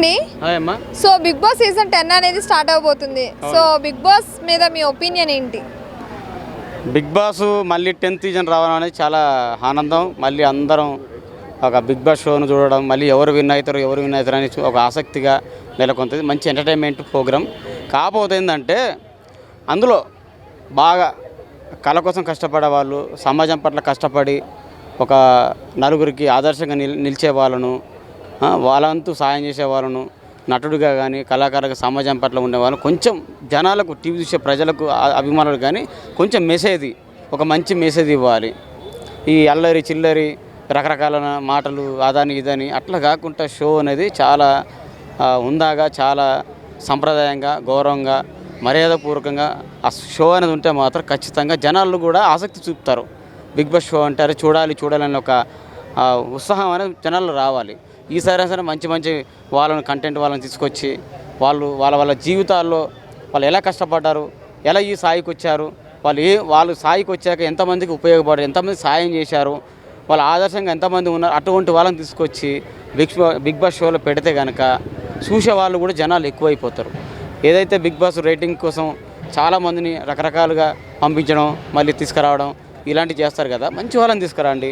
అండి. So big boss season 10 అనేది start అవబోతుంది. సో బిగ్ బాస్ మీద మీ ఒపీనియన్ ఏంటి? బిగ్ బాస్ మళ్ళీ 10th సీజన్ రావడం అనేది చాలా ఆనందం. మళ్ళీ అందరం ఒక బిగ్ బాస్ షోను చూడడం, మళ్ళీ ఎవరు విన్ అవుతారు అని ఒక ఆసక్తిగా నెలకొంటుంది. మంచి ఎంటర్టైన్మెంట్ ప్రోగ్రామ్. కాకపోతే ఏంటంటే అందులో బాగా కళ కోసం కష్టపడే వాళ్ళు, సమాజం పట్ల కష్టపడి ఒక నలుగురికి ఆదర్శంగా నిలిచే వాళ్ళను, వాళ్ళంతూ సాయం చేసే వాళ్ళను, నటుడిగా కానీ కళాకారుగా సమాజం పట్ల ఉండేవాళ్ళు, కొంచెం జనాలకు టీవీ చూసే ప్రజలకు అభిమానులు కానీ కొంచెం మెసేజ్, ఒక మంచి మెసేజ్ ఇవ్వాలి. ఈ అల్లరి చిల్లరి రకరకాల మాటలు అదని ఇదని అట్లా కాకుండా షో అనేది చాలా హుందాగా, చాలా సంప్రదాయంగా, గౌరవంగా, మర్యాదపూర్వకంగా ఆ షో అనేది ఉంటే మాత్రం ఖచ్చితంగా జనాలు కూడా ఆసక్తి చూపుతారు. బిగ్ బాస్ షో అంటారు చూడాలని ఒక ఉత్సాహం అనేది జనాలు రావాలి. ఈసారి సరే మంచి వాళ్ళని కంటెంట్ వాళ్ళని తీసుకొచ్చి వాళ్ళ జీవితాల్లో వాళ్ళు ఎలా కష్టపడ్డారు, ఎలా ఈ స్థాయికి వచ్చారు, వాళ్ళు స్థాయికి వచ్చాక ఎంతమందికి ఉపయోగపడారు, ఎంతమంది సాయం చేశారు, వాళ్ళ ఆదర్శంగా ఎంతమంది ఉన్నారు, అటువంటి వాళ్ళని తీసుకొచ్చి బిగ్ బాస్ షోలో పెడితే కనుక చూసే వాళ్ళు కూడా జనాలు ఎక్కువైపోతారు. ఏదైతే బిగ్ బాస్ రేటింగ్ కోసం చాలామందిని రకరకాలుగా పంపించడం, మళ్ళీ తీసుకురావడం ఇలాంటివి చేస్తారు కదా. మంచి వాళ్ళని తీసుకురండి.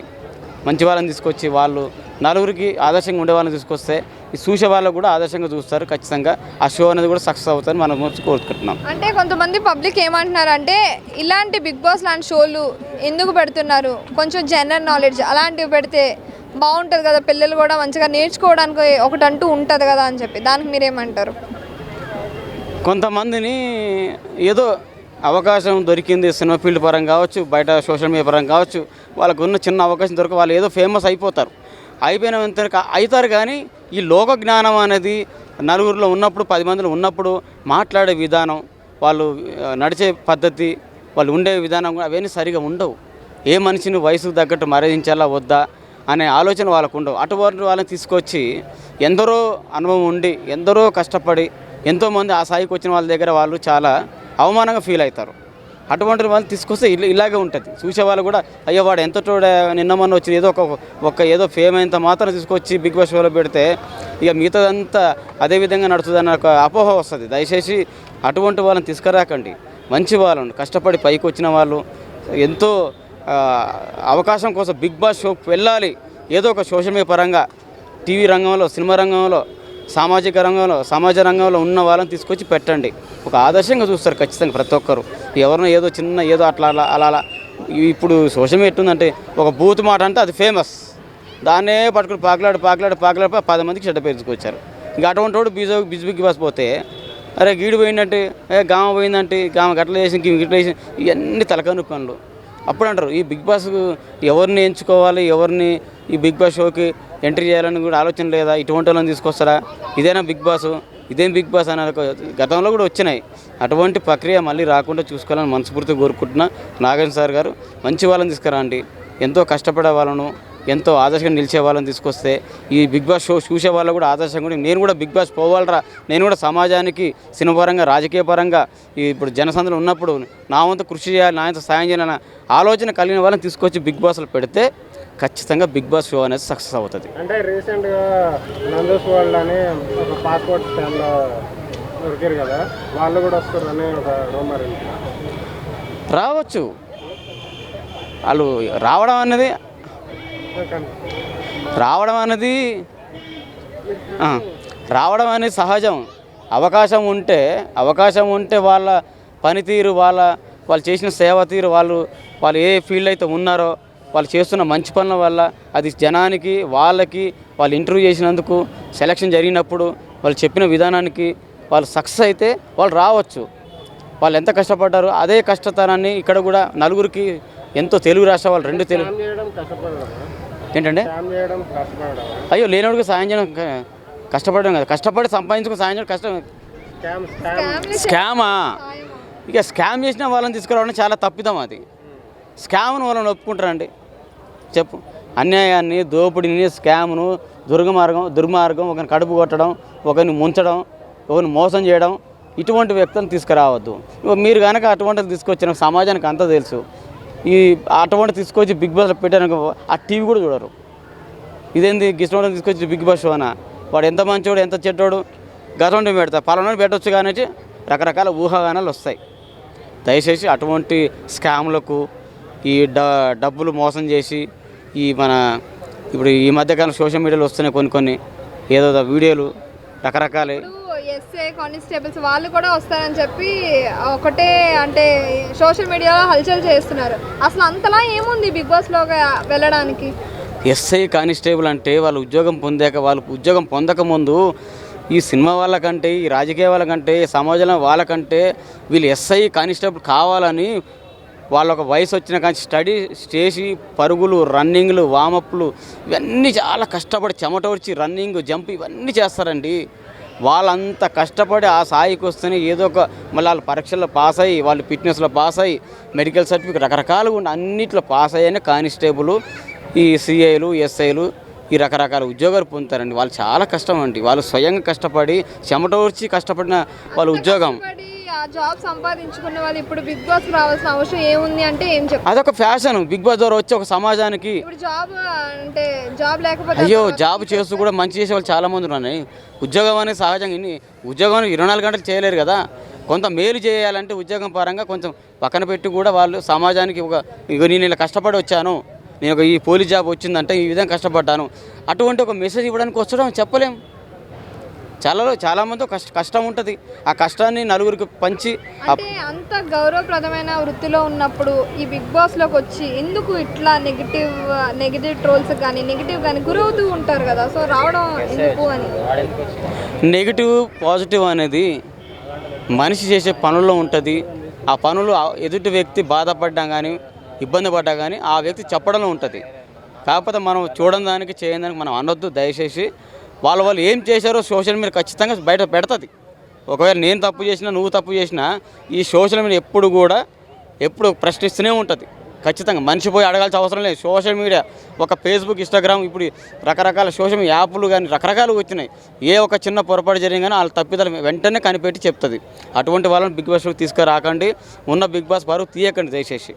మంచి వాళ్ళని తీసుకొచ్చి వాళ్ళు నలుగురికి ఆదర్శంగా ఉండే వాళ్ళని తీసుకొస్తే ఈ చూసే వాళ్ళు కూడా ఆదర్శంగా చూస్తారు. ఖచ్చితంగా ఆ షో అనేది కూడా సక్సెస్ అవుతుందని మనం కోరుకుంటున్నాం. అంటే కొంతమంది పబ్లిక్ ఏమంటున్నారంటే ఇలాంటి బిగ్ బాస్ లాంటి షోలు ఎందుకు పెడుతున్నారు, కొంచెం జనరల్ నాలెడ్జ్ అలాంటివి పెడితే బాగుంటుంది కదా, పిల్లలు కూడా మంచిగా నేర్చుకోవడానికి ఒకటంటూ ఉంటుంది కదా అని చెప్పి, దానికి మీరేమంటారు? కొంతమందిని ఏదో అవకాశం దొరికింది, సినిమా ఫీల్డ్ పరంగా కావచ్చు, బయట సోషల్ మీడియా పరంగా కావచ్చు, వాళ్ళకు ఉన్న చిన్న అవకాశం దొరక వాళ్ళు ఏదో ఫేమస్ అయిపోతారు. అవుతారు కానీ ఈ లోక జ్ఞానం అనేది నలుగురిలో ఉన్నప్పుడు, 10 మందిలో ఉన్నప్పుడు మాట్లాడే విధానం, వాళ్ళు నడిచే పద్ధతి, వాళ్ళు ఉండే విధానం అవన్నీ సరిగా ఉండవు. ఏ మనిషిని వయసుకు తగ్గట్టు మర్యాదించాలా వద్దా అనే ఆలోచన వాళ్ళకు ఉండవు. అటువంటి వాళ్ళని తీసుకొచ్చి ఎందరో అనుభవం ఉండి, ఎందరో కష్టపడి, ఎంతోమంది ఆ స్థాయికి వచ్చిన వాళ్ళ దగ్గర వాళ్ళు చాలా అవమానంగా ఫీల్ అవుతారు. అటువంటి వాళ్ళు తీసుకొస్తే ఇలాగే ఉంటుంది. చూసేవాళ్ళు కూడా అయ్యో వాడు ఎంత నిన్నమన్న వచ్చి ఏదో ఫేమ్ అయినంత మాత్రం తీసుకొచ్చి బిగ్ బాస్ షోలో పెడితే ఇక మిగతాదంతా అదేవిధంగా నడుస్తుందన్న ఒక అపోహ వస్తుంది. దయచేసి అటువంటి వాళ్ళని తీసుకురాకండి. మంచి వాళ్ళను కష్టపడి పైకి వచ్చిన వాళ్ళు ఎంతో అవకాశం కోసం బిగ్ బాస్ షోకి వెళ్ళాలి. ఏదో ఒక సోషల్ మీడియా పరంగా, టీవీ రంగంలో, సినిమా రంగంలో, సామాజిక రంగంలో, సమాజ రంగంలో ఉన్న వాళ్ళని తీసుకొచ్చి పెట్టండి. ఒక ఆదర్శంగా చూస్తారు ఖచ్చితంగా ప్రతి ఒక్కరు. ఎవరినో ఏదో చిన్న ఏదో అలా ఇప్పుడు సోషల్ మీడియా ఎట్టుందంటే ఒక బూత్ మాట అంటే అది ఫేమస్, దాన్నే పట్టుకుని పాకులాడి 10 మందికి చెడ్డ పేర్చుకొచ్చారు. ఇంకా అటువంటి వాడు బిగ్ బాస్ పోతే అరే గీడు పోయిందంటే, గామ పోయిందంటే, గామ గట్ల చేసి గిట్ల చేసి ఇవన్నీ తలకాని పనులు. అప్పుడు అంటారు ఈ బిగ్ బాస్ ఎవరిని ఎంచుకోవాలి, ఎవరిని ఈ బిగ్ బాస్ షోకి ఎంట్రీ చేయాలని కూడా ఆలోచన లేదా, ఇటువంటి వాళ్ళని తీసుకొస్తారా, ఇదేనా బిగ్ బాస్, ఇదేం బిగ్ బాస్ అనే గతంలో కూడా వచ్చినాయి. అటువంటి ప్రక్రియ మళ్ళీ రాకుండా చూసుకోవాలని మనస్ఫూర్తిగా కోరుకుంటున్నా. నాగేంద్ర సార్ గారు మంచి వాళ్ళని తీసుకురండి. ఎంతో కష్టపడే వాళ్ళను, ఎంతో ఆదర్శంగా నిలిచే వాళ్ళని తీసుకొస్తే ఈ బిగ్ బాస్ షో చూసే వాళ్ళు కూడా ఆదర్శంగా ఉండి నేను కూడా బిగ్ బాస్ పోవాలరా, నేను కూడా సమాజానికి సినిమా పరంగా, రాజకీయ పరంగా ఇప్పుడు జనసందులో ఉన్నప్పుడు నా వంతు కృషి చేయాలి, నా వంతు సాయం చేయాలన్న ఆలోచన కలిగిన వాళ్ళని తీసుకొచ్చి బిగ్ బాస్లో పెడితే ఖచ్చితంగా బిగ్ బాస్ షో అనేది సక్సెస్ అవుతుంది. అంటే రీసెంట్గా నందోస్ వరల్డ్ అని ఒక పాస్పోర్ట్ స్టాండ్లో దొరికారు కదా, వాళ్ళు కూడా వస్తారని ఒక రూమర్. రావచ్చు, వాళ్ళు రావడం అనేది సహజం. అవకాశం ఉంటే వాళ్ళ పనితీరు, వాళ్ళు చేసిన సేవ తీరు, వాళ్ళు ఏ ఫీల్డ్ అయితే ఉన్నారో వాళ్ళు చేస్తున్న మంచి పనుల వల్ల అది జనానికి, వాళ్ళు ఇంటర్వ్యూ చేసినందుకు, సెలక్షన్ జరిగినప్పుడు వాళ్ళు చెప్పిన విధానానికి వాళ్ళు సక్సెస్ అయితే వాళ్ళు రావచ్చు. వాళ్ళు ఎంత కష్టపడ్డారు అదే కష్టతనాన్ని ఇక్కడ కూడా నలుగురికి, ఎంతో తెలుగు రాష్ట్రాలు 2 తెలుగు ఏంటంటే అయ్యో లేనోడికి సాయం చేయడం కష్టపడడం కదా, కష్టపడి సంపాదించుకుని సాయం చేయడం కష్టం. స్కామా? ఇక స్కామ్ చేసిన వాళ్ళని తీసుకురావడం చాలా తప్పిదం. అది స్కామ్ను వాళ్ళని ఒప్పుకుంటారండి? చెప్పు. అన్యాయాన్ని, దోపిడీని, స్కామ్ను, దుర్మార్గం, ఒకరిని కడుపు కొట్టడం, ఒకరిని ముంచడం, ఒకరిని మోసం చేయడం, ఇటువంటి వ్యక్తులను తీసుకురావద్దు. మీరు కనుక అటువంటిది తీసుకొచ్చిన సమాజానికి అంతా తెలుసు. ఈ అటువంటి తీసుకొచ్చి బిగ్ బాస్లో పెట్టాను, ఆ టీవీ కూడా చూడరు. ఇదేంది గిష్టం తీసుకొచ్చి బిగ్ బాస్ షోనా, వాడు ఎంత మంచోడు ఎంత చెడ్డోడు గతంలో పెడతారు పలానా పెట్టవచ్చు కానీ రకరకాల ఊహాగానాలు వస్తాయి. దయచేసి అటువంటి స్కామ్లకు ఈ డబ్బులు మోసం చేసి ఈ ఇప్పుడు ఈ మధ్యకాలం సోషల్ మీడియాలో వస్తున్నాయి కొన్ని ఏదో వీడియోలు రకరకాల ఎస్ఐ కానిస్టేబుల్స్ వాళ్ళు కూడా వస్తారని చెప్పి ఒకటే అంటే సోషల్ మీడియాలో హల్చల్ చేస్తున్నారు. అసలు అంతలా ఏముంది బిగ్ బాస్లోకి వెళ్ళడానికి? ఎస్ఐ కానిస్టేబుల్ అంటే వాళ్ళు ఉద్యోగం పొందాక వాళ్ళు ఉద్యోగం పొందకముందు ఈ సినిమా వాళ్ళకంటే ఈ రాజకీయ వాళ్ళకంటే ఈ సమాజంలో వాళ్ళకంటే వీళ్ళు ఎస్ఐ కానిస్టేబుల్ కావాలని వాళ్ళ ఒక వయసు వచ్చిన కానీ స్టడీ చేసి పరుగులు రన్నింగ్లు వామప్లు ఇవన్నీ చాలా కష్టపడి చెమటోడ్చి రన్నింగ్ జంప్ ఇవన్నీ చేస్తారండి. వాళ్ళంత కష్టపడి ఆ స్థాయికి వస్తేనే ఏదో ఒక మళ్ళీ వాళ్ళ పరీక్షల్లో పాస్ అయ్యి వాళ్ళు ఫిట్నెస్లో పాస్ అయ్యి మెడికల్ సర్టిఫికేట్ రకరకాలుగా ఉండి అన్నింటిలో పాస్ అయ్యానే కానిస్టేబుల్ ఈ సిఐలు ఎస్ఐలు ఈ రకరకాల ఉద్యోగాలు పొందుతారండి. వాళ్ళు చాలా కష్టం అండి. వాళ్ళు స్వయంగా కష్టపడి చెమటోడ్చి కష్టపడిన వాళ్ళ ఉద్యోగం జాబ్ సంపాదించుకున్న వాళ్ళు ఇప్పుడు బిగ్ బాస్ రావాల్సిన అవసరం ఏముంది అంటే ఏం చెప్తారు? అదొక ఫ్యాషన్. బిగ్ బాస్ ద్వారా వచ్చి ఒక సమాజానికి జాబ్ లేకపోతే అయ్యో జాబ్ చేస్తూ కూడా మంచి చేసే వాళ్ళు చాలామంది ఉన్నాయి. ఉద్యోగం అనేది సహజంగా ఉద్యోగం 24 గంటలు చేయలేరు కదా. కొంత మేలు చేయాలంటే ఉద్యోగం పరంగా కొంచెం పక్కన పెట్టి కూడా వాళ్ళు సమాజానికి నేను ఇలా కష్టపడి వచ్చాను, నేను ఈ పోలీస్ జాబ్ వచ్చిందంటే ఈ విధంగా కష్టపడ్డాను అటువంటి ఒక మెసేజ్ ఇవ్వడానికి వచ్చడం చెప్పలేం. చాలామంది కష్టం ఉంటుంది. ఆ కష్టాన్ని నలుగురికి పంచి అంటే అంత గౌరవప్రదమైన వృత్తిలో ఉన్నప్పుడు ఈ బిగ్ బాస్లోకి వచ్చి ఎందుకు ఇట్లా నెగిటివ్ ట్రోల్స్ కానీ నెగిటివ్ కానీ గురవుతూ ఉంటారు కదా, సో రావడం ఎందుకు అని? నెగిటివ్ పాజిటివ్ అనేది మనిషి చేసే పనుల్లో ఉంటుంది. ఆ పనులు ఎదుటి వ్యక్తి బాధపడ్డా కానీ ఇబ్బంది పడ్డా కానీ ఆ వ్యక్తి చెప్పడంలో ఉంటుంది. కాకపోతే మనం చూడని దానికి చేయని దానికి మనం అనొద్దు. దయచేసి వాళ్ళు ఏం చేశారో సోషల్ మీడియా ఖచ్చితంగా బయట పెడుతుంది. ఒకవేళ నేను తప్పు చేసినా నువ్వు తప్పు చేసినా ఈ సోషల్ మీడియా ఎప్పుడు ప్రశ్నిస్తూనే ఉంటుంది. ఖచ్చితంగా మనిషి పోయి అడగాల్సిన అవసరం లేదు. సోషల్ మీడియా ఒక ఫేస్బుక్ ఇన్స్టాగ్రామ్ ఇప్పుడు రకరకాల సోషల్ మీడియా యాప్లు కానీ రకరకాలు వచ్చినాయి. ఏ ఒక చిన్న పొరపాటు జరిగినా వాళ్ళ తప్పిదాలు వెంటనే కనిపెట్టి చెప్తుంది. అటువంటి వాళ్ళని బిగ్ బాస్లోకి తీసుకురాకండి. ఉన్న బిగ్ బాస్ పరువు తీయకండి దయచేసి.